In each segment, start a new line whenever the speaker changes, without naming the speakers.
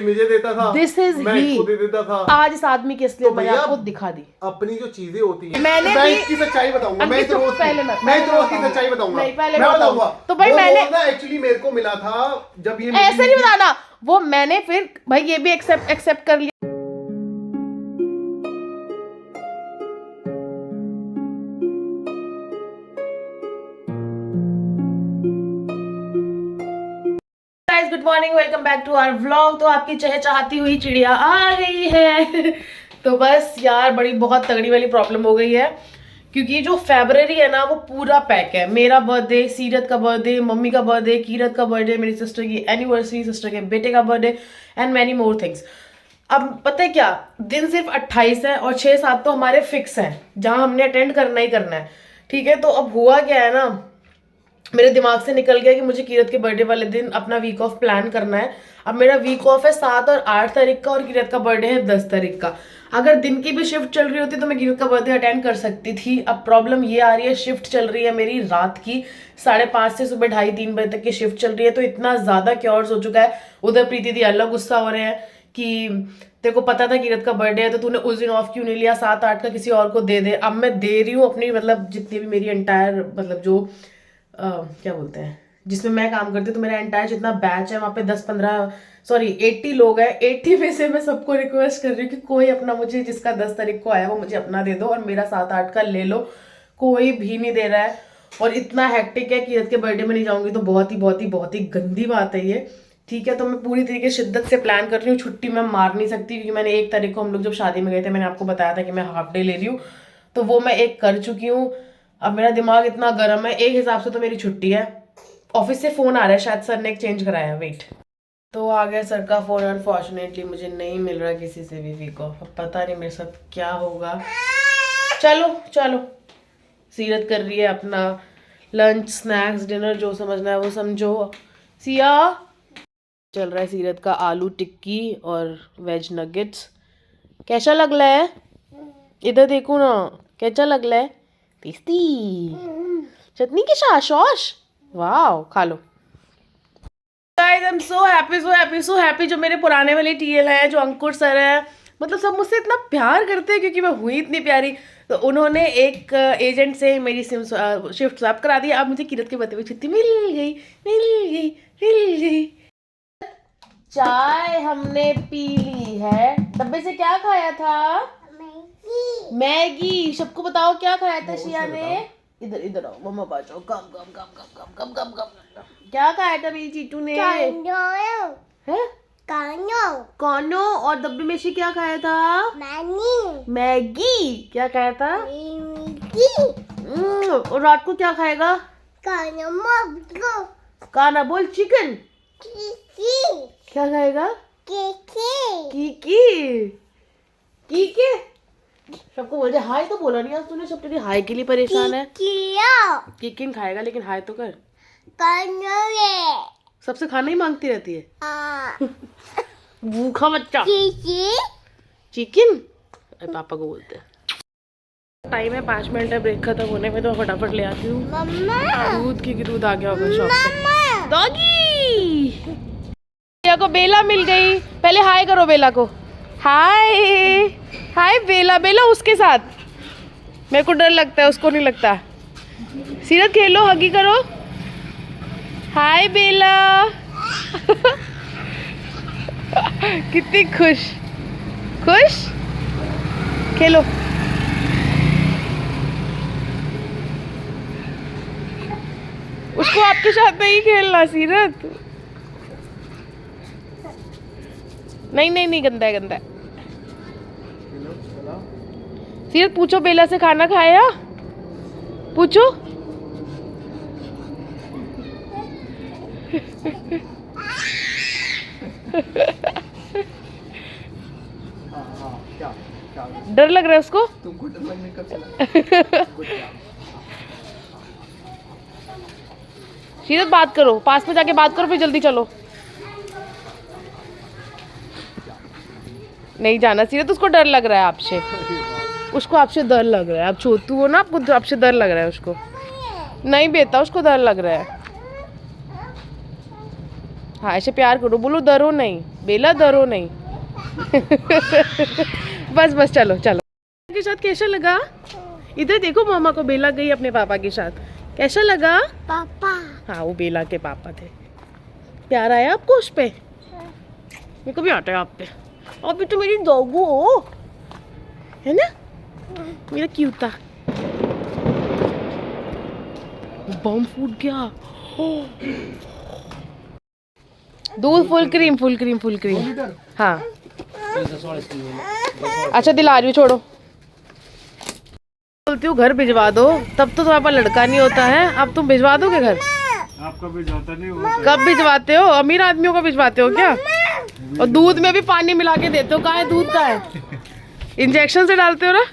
मुझे देता था,
दिस इज
मैं इसको दे देता था।
आज इस आदमी की असलियत
तो
मैंने
भैया,
आपको दिखा दी।
अपनी जो चीजें होती हैं,
मैंने
मैं
भी-
इसकी सच्चाई बताऊंगा। मैं
अंकित,
इस रोज
पहले
मैं इस रोज की सच्चाई बताऊंगा।
नहीं, पहले
मैं
बताऊंगा।
बताऊंगा।
तो भाई
वो
मैंने
रोज ना एक्चुअली मेरे को मिला था जब ये
ऐसे नहीं बताना, वो मैंने फिर भाई ये भी एक्सेप्ट कर लिया। Guys good morning, welcome back to our vlog. तो आपकी चहचहाती हुई चिड़िया आ गई है। तो बस यार बड़ी बहुत तगड़ी वाली प्रॉब्लम हो गई है, क्योंकि जो फेब्रुअरी है ना वो पूरा पैक है। मेरा बर्थडे, सीरत का बर्थडे, मम्मी का बर्थडे, कीरत का बर्थडे, मेरी सिस्टर की एनिवर्सरी, सिस्टर के बेटे का birthday and many more things. अब पता है क्या, दिन सिर्फ 28 है और 6-7 तो हमारे फिक्स हैं जहां हमने अटेंड करना ही करना है। ठीक है, तो अब हुआ क्या है ना, मेरे दिमाग से निकल गया कि मुझे कीरत के बर्थडे वाले दिन अपना वीक ऑफ प्लान करना है। अब मेरा वीक ऑफ है 7 और 8 तारीख का और कीरत का बर्थडे है 10 तारीख का। अगर दिन की भी शिफ्ट चल रही होती तो मैं कीरत का बर्थडे अटेंड कर सकती थी। अब प्रॉब्लम ये आ रही है, शिफ्ट चल रही है मेरी रात की 5:30 से सुबह 2:30-3 बजे तक की शिफ्ट चल रही है। तो इतना ज्यादा क्योर्स हो चुका है। उधर प्रीति दी अलग गुस्सा हो रहे हैं कि तेरे को पता था कीरत का बर्थडे है तो तूने उस दिन ऑफ क्यों नहीं लिया, 7-8 का किसी और को दे दे। अब मैं दे रही हूँ अपनी, मतलब जितनी भी मेरी एंटायर, मतलब जो क्या बोलते हैं जिसमें मैं काम करती हूँ, तो मेरा एंटायर जितना बैच है वहाँ पे 80 लोग हैं। 80 में से मैं सबको रिक्वेस्ट कर रही हूँ कि कोई अपना मुझे, जिसका 10 तारीख को आया वो मुझे अपना दे दो और मेरा 7-8 का ले लो। कोई भी नहीं दे रहा है और इतना हैक्टिक है कि कीरत के बर्थडे में नहीं जाऊंगी तो बहुत ही गंदी बात है ये। ठीक है, तो मैं पूरी तरीके शिद्दत से प्लान कर रही हूँ। छुट्टी मैं मार नहीं सकती क्योंकि मैंने 1 तारीख को, हम लोग जब शादी में गए थे, मैंने आपको बताया था कि मैं हाफ डे ले रही हूँ, तो वो मैं 1 कर चुकी हूँ। अब मेरा दिमाग इतना गर्म है, एक हिसाब से तो मेरी छुट्टी है। ऑफिस से फोन आ रहा है, शायद सर ने एक्सचेंज कराया है, वेट। तो आ गया सर का फोन। अनफॉर्चुनेटली मुझे नहीं मिल रहा किसी से भी वीक ऑफ। अब पता नहीं मेरे साथ क्या होगा। चलो सीरत कर रही है अपना लंच, स्नैक्स, डिनर, जो समझना है वो समझो। सिया चल रहा है सीरत का आलू टिक्की और वेज नगेट्स। कैसा लग रहा है? इधर देखो ना, कैसा लग रहा है? टेस्टी चटनी के साथ सॉस, वाओ, खा लो। Guys I am so happy. जो मेरे पुराने वाले टीएल हैं, जो अंकुर सर हैं, मतलब सब मुझसे इतना प्यार करते हैं क्योंकि मैं हुई इतनी प्यारी। तो उन्होंने एक एजेंट से मेरी शिफ्ट स्वैप करा दी। अब मुझे कीरत के बर्थडे में छुट्टी मिल गई। चाय हमने पी ली है। डब्बे से क्या खाया था? मैगी। सबको बताओ क्या खाया था शिया ने? इधर आओ, मम्मा पास आओ। कम। क्या खाया था मेरी चीटू ने? कॉर्नो। और डब्बे में से क्या खाया था? मैगी। क्या खाया था? और रात को क्या खाएगा? खाना बोल, चिकन। क्या खाएगा? कीकी। सबको बोल दे हाय। तो बोला नहीं आज तूने, सब तेरी हाय के लिए परेशान है। किकिन खाएगा, लेकिन हाय तो कर। सबसे खाना ही मांगती रहती है। भूखा बच्चा। चिकन पापा को बोलते हैं। टाइम है 5 मिनट है ब्रेक खत्म होने में, तो फटाफट ले आती हूँ दूध, क्योंकि दूध आ गया होगा शॉप से। डॉगी को बेला मिल गई। पहले हाय करो बेला को। हाय बेला उसके साथ। मेरे को डर लगता है, उसको नहीं लगता। सीरत खेलो, हगी करो। हाय बेला। कितनी खुश खेलो। उसको आपके साथ नहीं खेलना सीरत। नहीं, गंदा है। सीरत पूछो बेला से खाना खाया? पूछो। डर लग रहा है उसको? तुमको डर लगने कब चला? सीरत बात करो, पास में जाके बात करो, फिर जल्दी चलो। नहीं जाना सीरत, उसको डर लग रहा है आपसे। उसको आपसे डर लग रहा है। आप छोटू हो ना, आपको आपसे डर लग रहा है उसको। नहीं बेटा, उसको डर लग रहा है। हाँ ऐसे प्यार करो, बोलो डरो नहीं बेला, डरो नहीं। बस बस चलो चलो। के साथ कैसा लगा? इधर देखो, मामा को बेला गई अपने पापा के साथ, कैसा लगा?
पापा
हाँ वो बेला के पापा थे। प्यार आया आपको उस पे? मेरे को भी आता है आप पे। अभी तो मेरी डॉगू हो, है ना मेरा क्यूटा। बम फूट गया। दूध full cream full cream full cream. हाँ अच्छा दिला रही हूँ, छोड़ो। बोलती हूँ घर भिजवा दो, तब तो तुम्हारे पास लड़का नहीं होता है। अब तुम भिजवा दोगे घर?
आपका भिजवाता नहीं होता।
कब भिजवाते हो? अमीर आदमियों को भिजवाते हो क्या? और दूध में भी पानी मिला के देते हो। कहाँ है दूध? कहाँ है? इंजेक्शन से डालते हो ना।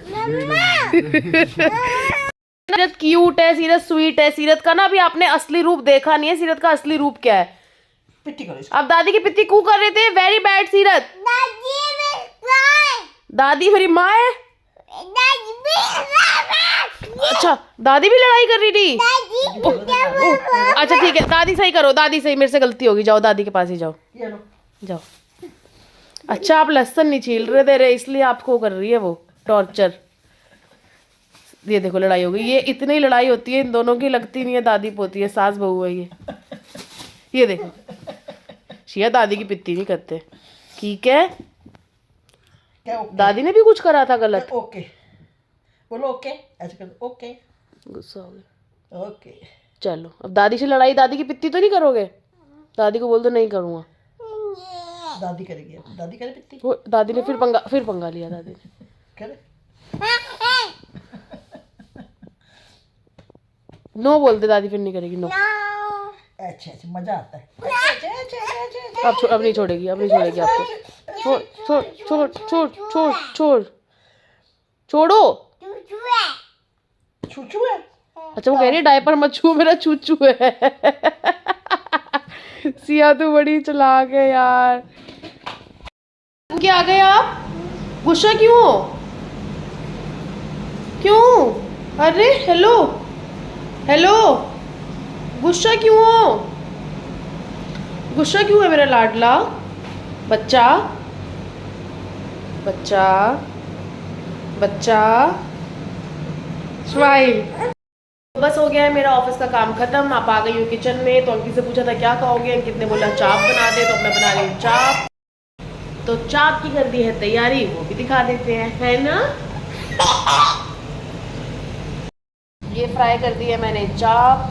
सीरत क्यूट है, सीरत स्वीट है। सीरत का ना अभी आपने असली रूप देखा नहीं है। सीरत का असली रूप क्या है?
पिट्टी करो।
अब दादी की पिट्टी कू कर रहे थे। वेरी बैड सीरत। दादी मेरी माँ है। अच्छा दादी भी लड़ाई कर रही थी। अच्छा ठीक है, दादी सही करो, दादी सही, मेरे से गलती होगी। जाओ दादी के पास ही जाओ, जाओ। अच्छा आप लहसुन नहीं छील रहे दे रहे, इसलिए आपको कर रही है वो टॉर्चर। ये देखो लड़ाई हो गई। ये इतनी लड़ाई होती है इन दोनों की, लगती नहीं है दादी पोती है, सास बहू है ये देखो। शिया दादी की पित्ती नहीं करते, ठीक है?
क्या
दादी ने भी कुछ करा था गलत?
ओके बोलो, ओके ऐसे कर, ओके
गुस्सा हो गया।
ओके
चलो अब दादी से लड़ाई, दादी की पित्ती तो नहीं करोगे? दादी को बोल दो नहीं करूँगा।
दादी करेगी, अब दादी करे पिट्टी
वो दादी ने फिर पंगा लिया दादी ने।
करे।
नो बोल दे दादी, फिर नहीं करेगी। नो
अच्छा अच्छा मजा आता है। अच्छा
अब नहीं छोड़ेगी, अब नहीं छोड़ेगी आपको। छोड़ छोड़ छोड़ छोड़ छोड़ छोड़ छोड़ो।
छूछू है।
अच्छा वो कह रही है डायपर मत छू, मेरा चूचू है। सिया तो बड़ी चालाक है यार। क्या आ गए आप? गुस्सा क्यों हो? क्यों? अरे हेलो हेलो, गुस्सा क्यों हो? गुस्सा क्यों है मेरा लाडला बच्चा? बच्चा बच्चा स्माइल। बस हो गया है मेरा ऑफिस का काम खत्म। आप आ गई हो किचन में, तो अंकित से पूछा था क्या खाओगे, अंकित ने बोला चाप बना दे, तो अब मैं बना रही हूँ चाप। तो चाप की कर दी है तैयारी, वो भी दिखा देते हैं, है ना? ये फ्राई कर दी है मैंने चाप,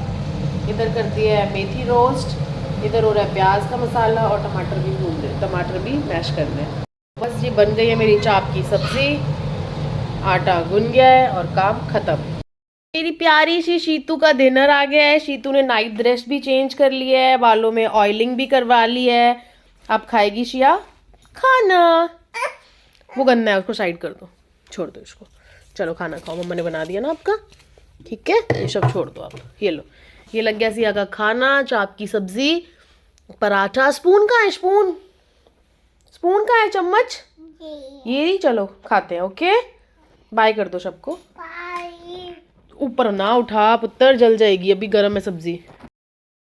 इधर कर दी है मेथी रोस्ट, इधर हो रहा है प्याज का मसाला, और टमाटर भी भून दे, टमाटर भी मैश कर दें। बस ये बन गई है मेरी चाप की सब्जी। आटा गुन गया है और काम खत्म। मेरी प्यारी सी शीतू का डिनर आ गया है। शीतू ने नाइट ड्रेस भी चेंज कर लिया है, बालों में ऑयलिंग भी करवा ली है। अब खाएगी शिया खाना। वो गंदा है, उसको साइड कर दो, छोड़ दो इसको। चलो खाना खाओ, मम्मा ने बना दिया ना आपका, ठीक है? ये सब छोड़ दो आप। ये लो, ये लग गया सिया का खाना, चाप की सब्जी, पराठा। स्पून कहाँ है? स्पून स्पून कहाँ है? चम्मच ये, चलो खाते हैं। ओके बाय कर दो सबको। ऊपर ना उठा पुत्र, जल जाएगी, अभी गर्म है सब्जी।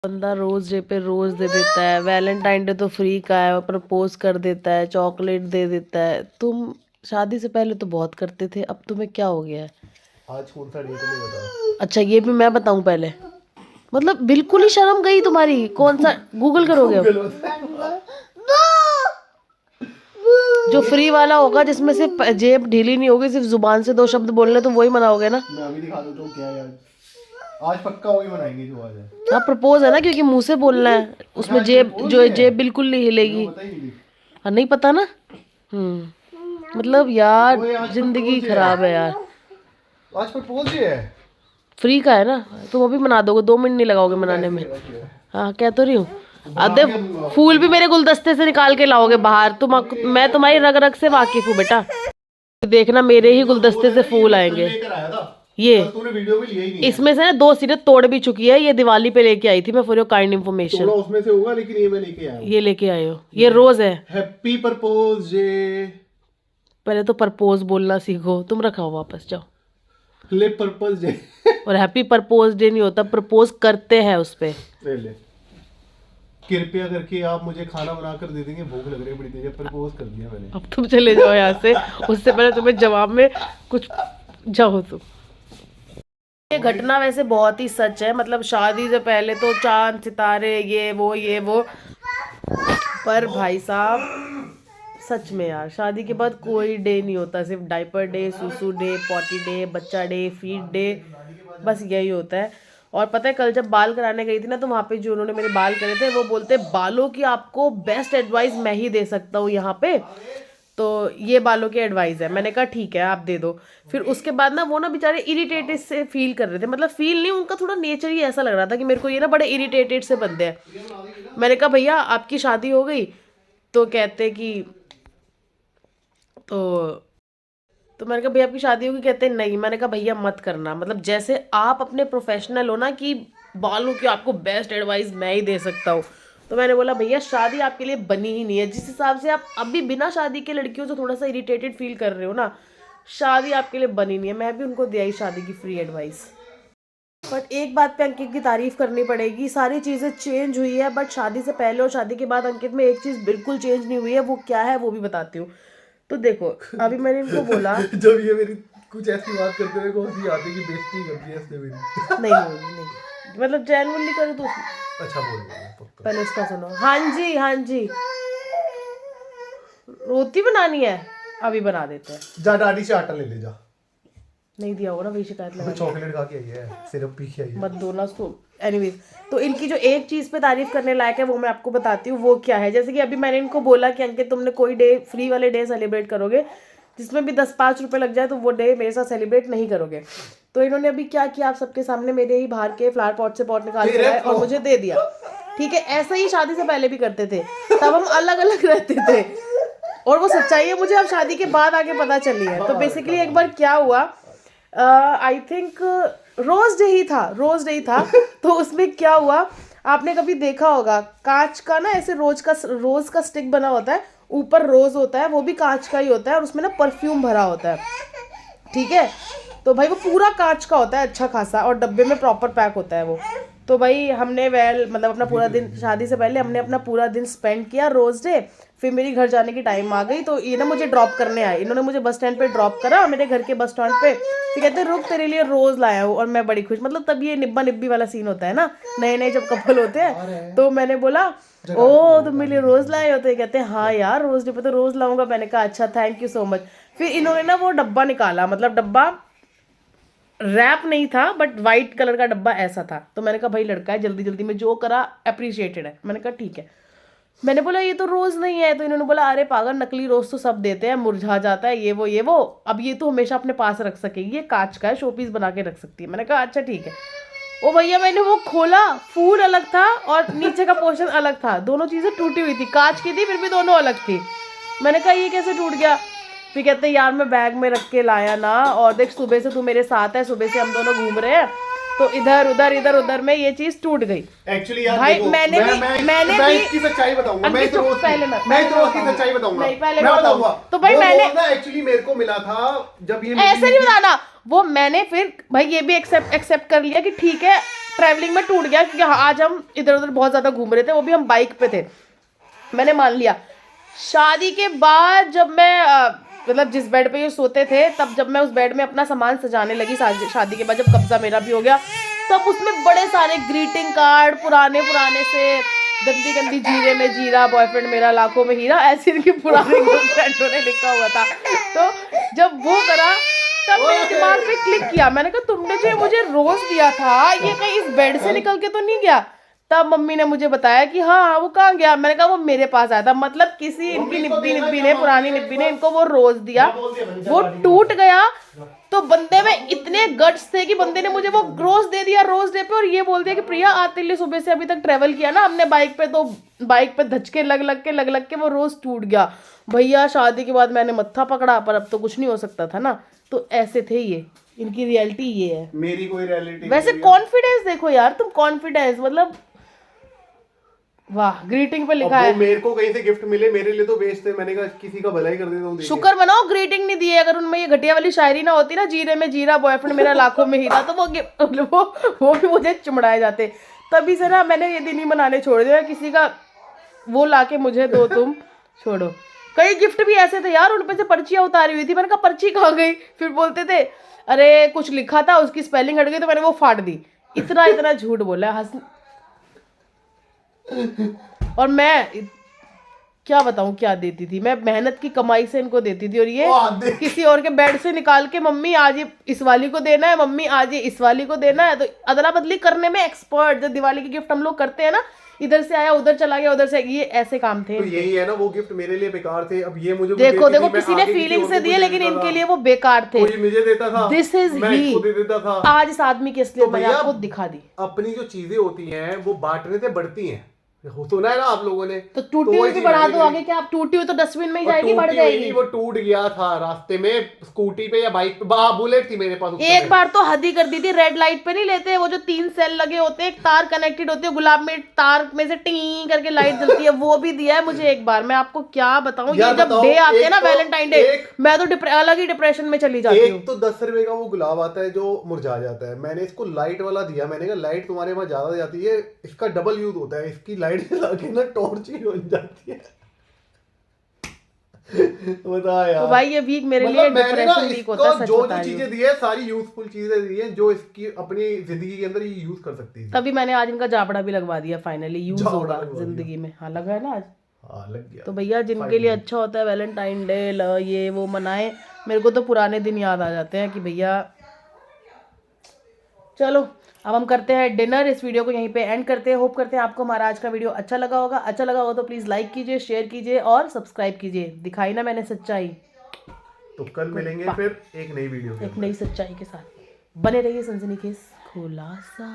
बंदा रोज डे पे रोज दे देता है। वैलेंटाइन डे तो फ्री का है, प्रपोज कर देता है, चॉकलेट दे देता है। तुम शादी से पहले तो बहुत करते थे, अब तुम्हें क्या हो गया है?
आज कौन सा डे तो नहीं बताओ।
अच्छा ये भी मैं बताऊं पहले? मतलब बिल्कुल ही शर्म गई तुम्हारी। कौन सा गूगल करोगे अब? जो फ्री वाला होगा, जिसमें सिर्फ जेब ढीली नहीं होगी, सिर्फ जुबान से 2 शब्द बोलने, तो वही मनाओगे ना?
मैं अभी दिखा दूं तो क्या है आज पक्का वही बनाएंगे जो आज है।
हाँ प्रपोज है ना, क्योंकि मुंह से बोलना है, उसमें जेब जो जेब बिल्कुल नहीं हिलेगी। हाँ नहीं पता ना। मतलब यार जिंदगी खराब है यार।
आज प्रपोज ही है,
फ्री का है ना, तुम अभी मना दोगे, 2 मिनट नहीं लगाओगे मनाने में। हाँ कह तो रही हूँ। अरे फूल भी मेरे गुलदस्ते से निकाल के लाओगे बाहर। मैं तुम्हारी रग रग से वाकिफ हूँ बेटा। देखना मेरे ही गुलदस्ते से फूल आएंगे। ये
तूने वीडियो भी लिया ही नहीं।
इसमें से ना 2 सीरें तोड़ भी चुकी है। ये दिवाली पे लेके आई थी मैं, फॉर योर काइंड इन्फॉर्मेशन।
थोड़ा उसमें से होगा, लेकिन ये मैं लेके आया हूं।
ये लेके आए हो, ये रोज है।
Happy propose day.
पहले तो प्रपोज बोलना सीखो। तुम रखाओ वापस, जाओ।
ले प्रपोज डे।
और हैप्पी प्रपोज डे नहीं होता, प्रपोज करते हैं उस पे।
ले कृपया करके आप मुझे खाना बना कर दे देंगे, भूख लग रही है बड़ी तेज। प्रपोज कर दिया मैंने।
अब तुम चले जाओ यहाँ से, उससे पहले तुम्हें जवाब में कुछ जाओ तुम। ये घटना वैसे बहुत ही सच है, मतलब शादी से पहले तो चांद सितारे ये वो, पर भाई साहब सच में यार शादी के बाद कोई डे नहीं होता, सिर्फ डाइपर डे, सुसु डे, पॉटी डे, बच्चा डे, फीड डे, बस यही होता है। और पता है कल जब बाल कराने गई थी ना, तो वहाँ पे जो उन्होंने मेरे बाल करे थे वो बोलते बालों की आपको बेस्ट एडवाइस मैं ही दे सकता हूँ यहाँ पे, तो ये बालों की एडवाइस है। मैंने कहा ठीक है आप दे दो। फिर उसके बाद ना वो ना बेचारे इरिटेटेड से फील कर रहे थे, मतलब फील नहीं, उनका थोड़ा नेचर ही ऐसा लग रहा था कि मेरे को ये ना बड़े इरिटेटेड से बंदे हैं। मैंने कहा भैया आपकी शादी हो गई? तो कहते कि तो मैंने कहा भैया आपकी शादी होगी? कहते नहीं। मैंने कहा भैया मत करना, मतलब जैसे आप अपने प्रोफेशनल हो ना कि बालों की आपको बेस्ट एडवाइस मैं ही दे सकता हूँ, तो मैंने बोला भैया शादी आपके लिए बनी ही नहीं है। जिस हिसाब से आप अभी बिना शादी के लड़कियों से थोड़ा सा इरिटेटेड फील कर रहे हो ना, शादी आपके लिए बनी नहीं है। मैं भी उनको दिया ही शादी की फ्री एडवाइस। बट एक बात पे अंकित की तारीफ करनी पड़ेगी, सारी चीज़ें चेंज हुई है, बट शादी से पहले और शादी के बाद अंकित में एक चीज़ बिल्कुल चेंज नहीं हुई है। वो क्या है वो भी बताती हूँ। तो देखो अभी मैंने इनको बोला
जब ये मेरी कुछ ऐसी बात करते हुए कौन सी आती है कि बेइज्जती करती है इसने मेरी।
नहीं होगी, नहीं मतलब जेन्युइनली करे तो
अच्छा बोल
पहले इसका सुनो। हाँ जी हाँ जी, रोटी बनानी है, अभी बना देते हैं।
जा दादी से आटा ले ले जा।
नहीं दिया होगा ना, वही शिकायत लगा।
चॉकलेट खा के आई है, सिरप पी के आई है।
मत दो ना उसको। एनीवेज, तो इनकी जो एक चीज़ पे तारीफ करने लायक है वो मैं आपको बताती हूँ। वो क्या है, जैसे कि अभी मैंने इनको बोला कि अंकित तुमने कोई डे फ्री वाले डे सेलिब्रेट करोगे जिसमें भी 10-5 रुपये लग जाए, तो वो डे मेरे साथ सेलिब्रेट नहीं करोगे। तो इन्होंने अभी क्या किया, आप सबके सामने मेरे ही बाहर के फ्लावर पॉट से पॉट निकाल के लाए और मुझे दे दिया। ठीक है, ऐसा ही शादी से पहले भी करते थे, तब हम अलग अलग रहते थे, और वो सच्चाई है मुझे अब शादी के बाद आके पता चली है। तो बेसिकली एक बार क्या हुआ, आई थिंक रोज डे ही था तो उसमें क्या हुआ, आपने कभी देखा होगा कांच का ना ऐसे रोज का स्टिक बना होता है, ऊपर रोज होता है, वो भी कांच का ही होता है, और उसमें ना परफ्यूम भरा होता है। ठीक है, तो भाई वो पूरा कांच का होता है अच्छा खासा, और डब्बे में प्रॉपर पैक होता है वो। तो भाई हमने मतलब अपना पूरा दिन, शादी से पहले हमने अपना पूरा दिन स्पेंड किया रोज डे। फिर मेरी घर जाने की टाइम आ गई, तो ये ना मुझे ड्रॉप करने आए। इन्होंने मुझे बस स्टैंड पे ड्रॉप करा, मेरे घर के बस स्टैंड पे। फिर कहते रुक तेरे लिए रोज लाया हूँ, और मैं बड़ी खुश, मतलब तब ये निब्बा निब्बी वाला सीन होता है ना, नए नए जब कपल होते हैं। तो मैंने बोला ओ तुम मेरे लिए रोज लाए हो? तो ये कहते हैं हाँ यार रोज डे पे तो रोज लाऊंगा। मैंने कहा अच्छा थैंक यू सो मच। फिर इन्होंने ना वो डब्बा निकाला, मतलब डब्बा रैप नहीं था बट वाइट कलर का डब्बा ऐसा था। तो मैंने कहा भाई लड़का है, जल्दी जल्दी में जो करा अप्रिशिएटेड है। मैंने कहा ठीक है। मैंने बोला ये तो रोज नहीं है। तो इन्होंने बोला अरे पागल, नकली रोज तो सब देते हैं, मुरझा जाता है, ये वो। अब ये तो हमेशा अपने पास रख सकेगी, ये कांच का है, शोपीस बना के रख सकती है। मैंने कहा अच्छा ठीक है। ओ भैया मैंने वो खोला, फूल अलग था और नीचे का पोर्शन अलग था, दोनों चीजें टूटी हुई थी, कांच की थी फिर भी दोनों अलग थी। मैंने कहा ये कैसे टूट गया? फिर कहते यार मैं बैग में रख के लाया ना, और देख सुबह से तू मेरे साथ है, सुबह से हम दोनों घूम रहे हैं, तो इधर उधर में ये चीज टूट गई।
एक्चुअली यार
भाई
देखो,
मैं
इसकी सच्चाई बताऊंगा। मैं इस रोज की सच्चाई बताऊंगा।
नहीं पहले
मैं बताऊंगा।
तो भाई मैंने
एक्चुअली मेरे को मिला था जब ये
ऐसे नहीं बताना, वो मैंने फिर भाई ये भी एक्सेप्ट कर लिया कि ठीक है ट्रैवलिंग में टूट गया, क्योंकि आज हम इधर उधर बहुत ज्यादा घूम रहे थे, वो भी हम बाइक पे थे, मैंने मान लिया। शादी के बाद जब मैं मतलब जिस बेड पे ये सोते थे, तब जब मैं उस बेड में अपना सामान सजाने लगी शादी के बाद, जब कब्जा मेरा भी हो गया, तब उसमें बड़े सारे ग्रीटिंग कार्ड पुराने से, गंदी जीरे में जीरा, बॉयफ्रेंड मेरा लाखों में हीरा, ऐसे इनके पुराने गर्लफ्रेंडों ने लिखा हुआ था। तो जब वो करा तब मेरे दिमाग में क्लिक किया, मैंने कहा तुमने जो मुझे रोज दिया था ये कहीं इस बेड से निकल के तो नहीं गया? तब मम्मी ने मुझे बताया कि हाँ वो कहाँ गया। मैंने कहा वो मेरे पास आया था, मतलब किसी इनकी निब्बी ने पुरानी निब्बी ने इनको वो रोज दिया, वो टूट गया। तो बंदे में इतने गट्स थे कि बंदे ने मुझे वो रोज दे दिया रोज डे पे, और ये बोल दिया कि प्रिया आते लिए सुबह से अभी तक ट्रेवल किया ना हमने बाइक पे, तो बाइक पे धचके लग के वो रोज टूट गया। भैया शादी के बाद मैंने मत्था पकड़ा, पर अब तो कुछ नहीं हो सकता था ना। तो ऐसे थे ये, इनकी रियलिटी ये है।
मेरी कोई रियलिटी
वैसे कॉन्फिडेंस देखो यार तुम, कॉन्फिडेंस मतलब वाह। ग्रीटिंग पे लिखा है
मेरे को कहीं से गिफ्ट मिले, मेरे लिए तो बेचते, मैंने कहा किसी का भलाई कर देता हूं।
शुक्र मनाओ ग्रीटिंग नहीं दिए, अगर उनमें ये घटिया वाली शायरी ना होती ना, जीरे में जीरा बॉयफ्रेंड मेरा लाखों में हीरा, तो वो भी मुझे चुमड़ाए जाते। तभी से ना मैंने ये दिन ही मनाने छोड़ दिया, किसी का वो लाके मुझे दो तुम छोड़ो। कई गिफ्ट भी ऐसे थे यार, उन पे से पर्चियां उतारी हुई थी, मैंने कहा पर्ची कहाँ गई, फिर बोलते थे अरे कुछ लिखा था उसकी स्पेलिंग हट गई तो मैंने वो फाड़ दी। इतना इतना झूठ बोला हंस। और मैं क्या बताऊं क्या देती थी, मैं मेहनत की कमाई से इनको देती थी, और ये किसी और के बेड से निकाल के मम्मी आज ये इस वाली को देना है, मम्मी आज ये इस वाली को देना है, तो अदला बदली करने में एक्सपर्ट। जब दिवाली की गिफ्ट हम लोग करते हैं ना, इधर से आया उधर चला गया, उधर से, ये ऐसे काम थे।
तो यही है ना, वो गिफ्ट मेरे लिए बेकार थे, अब ये मुझे
देखो देखो किसी ने फीलिंग से दिए, लेकिन इनके लिए वो बेकार थे।
कोई मुझे देता था,
दिस इज
मैं इसको दे देता था।
आज इस आदमी की असलियत मैंने आपको दिखा दी।
अपनी जो चीजें होती हैं वो बांटने से बढ़ती हैं, सुना है ना आप लोगों ने।
तो टूटी हुई भी बढ़ा दो आगे, क्या आप टूटी हुई तो डस्टबिन में ही जाएगी, बढ़ जाएगी।
वो टूट गया था रास्ते में, स्कूटी पे या बाइक पे, बुलेट थी मेरे पास।
एक बार तो हद ही कर दी थी, रेड लाइट पे नहीं लेते वो जो 3 सेल लगे होते हैं, एक तार कनेक्टेड होती है, गुलाब में तार में से टिंग करके लाइट जलती है, वो भी दिया है मुझे एक बार। मैं आपको क्या बताऊं, ये जब डे आते हैं ना वैलेंटाइन डे, मैं तो अलग ही डिप्रेशन में चली जाती हूँ।
एक तो 10 रुपए का वो गुलाब आता है जो मुरझा जाता है, मैंने इसको लाइट वाला दिया। मैंने कहा लाइट तुम्हारे वहां ज्यादा जाती है, इसका डबल यूज होता है, इसकी लाइट जला के ना टॉर्च ही बन जाती है। बता यार,
तो भाई ये वीक मेरे लिए डिप्रेशन वीक होता है, सच
जो
बता रही
चीजें दी है सारी यूजफुल चीजें दी है, जो इसकी अपनी जिंदगी के अंदर ये यूज कर सकती है।
तभी मैंने आज इनका जापड़ा भी लगवा दिया, फाइनली यूज होगा जिंदगी में। हाँ लगा है ना आज।
हाँ लग गया।
तो भैया जिनके लिए अच्छा होता है वैलेंटाइन डे ये वो मनाए, मेरे को तो पुराने दिन याद आ जाते हैं कि भैया। चलो अब हम करते हैं डिनर, इस वीडियो को यहीं पे एंड करते हैं। होप करते हैं आपको हमारा आज का वीडियो अच्छा लगा होगा। अच्छा लगा होगा तो प्लीज़ लाइक कीजिए, शेयर कीजिए और सब्सक्राइब कीजिए। दिखाई ना मैंने सच्चाई।
तो कल मिलेंगे फिर एक नई वीडियो के
एक नई सच्चाई के साथ। बने रहिए सनसनीखेज खुलासा।